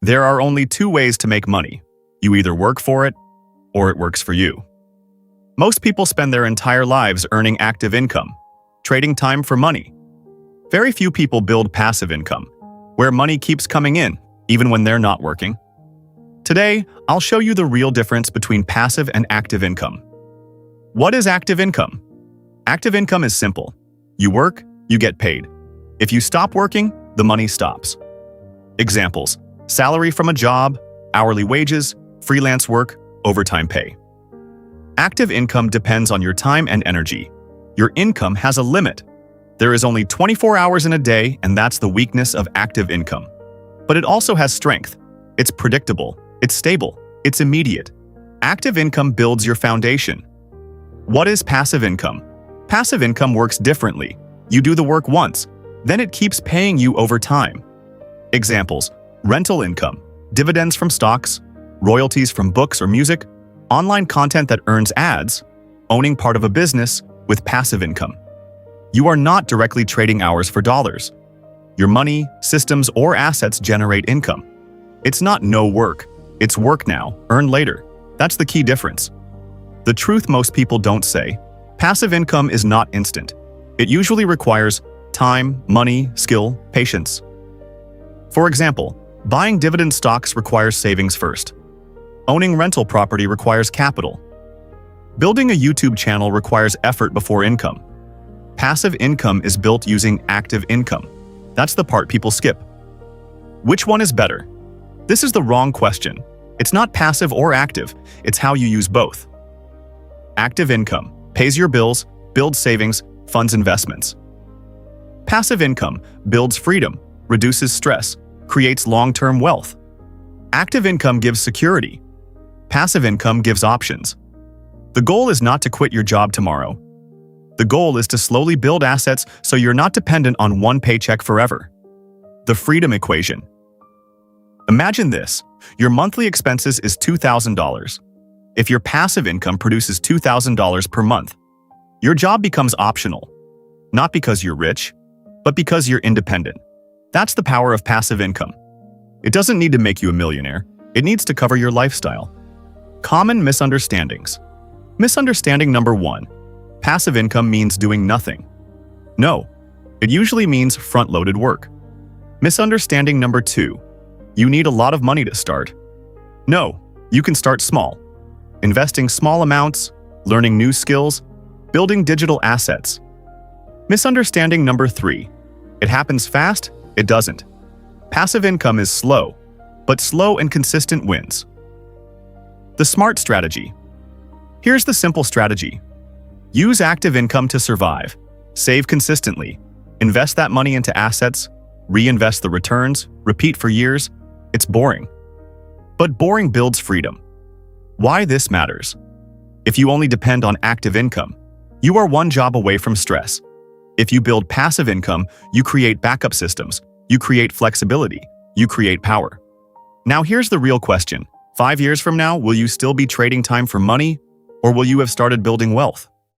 There are only two ways to make money. You either work for it, or it works for you. Most people spend their entire lives earning active income, trading time for money. Very few people build passive income, where money keeps coming in, even when they're not working. Today, I'll show you the real difference between passive and active income. What is active income? Active income is simple. You work, you get paid. If you stop working, the money stops. Examples: salary from a job, hourly wages, freelance work, overtime pay. Active income depends on your time and energy. Your income has a limit. There is only 24 hours in a day, and that's the weakness of active income. But it also has strength. It's predictable, it's stable, it's immediate. Active income builds your foundation. What is passive income? Passive income works differently. You do the work once, then it keeps paying you over time. Examples: rental income, dividends from stocks, royalties from books or music, online content that earns ads, owning part of a business with passive income. You are not directly trading hours for dollars. Your money, systems, or assets generate income. It's not no work. It's work now, earn later. That's the key difference. The truth most people don't say: passive income is not instant. It usually requires time, money, skill, patience. For example, buying dividend stocks requires savings first. Owning rental property requires capital. Building a YouTube channel requires effort before income. Passive income is built using active income. That's the part people skip. Which one is better? This is the wrong question. It's not passive or active, it's how you use both. Active income pays your bills, builds savings, funds investments. Passive income builds freedom, reduces stress, creates long-term wealth. Active income gives security. Passive income gives options. The goal is not to quit your job tomorrow. The goal is to slowly build assets so you're not dependent on one paycheck forever. The freedom equation. Imagine this: your monthly expenses is $2,000. If your passive income produces $2,000 per month, your job becomes optional. Not because you're rich, but because you're independent. That's the power of passive income. It doesn't need to make you a millionaire. It needs to cover your lifestyle. Common misunderstandings. Misunderstanding number 1. Passive income means doing nothing. No, it usually means front-loaded work. Misunderstanding number 2. You need a lot of money to start. No, you can start small. Investing small amounts, learning new skills, building digital assets. Misunderstanding number 3. It happens fast, it doesn't. Passive income is slow, but slow and consistent wins. The smart strategy. Here's the simple strategy. Use active income to survive. Save consistently. Invest that money into assets. Reinvest the returns. Repeat for years. It's boring. But boring builds freedom. Why this matters? If you only depend on active income, you are one job away from stress. If you build passive income, you create backup systems. You create flexibility. You create power. Now here's the real question. 5 years from now, will you still be trading time for money, or will you have started building wealth?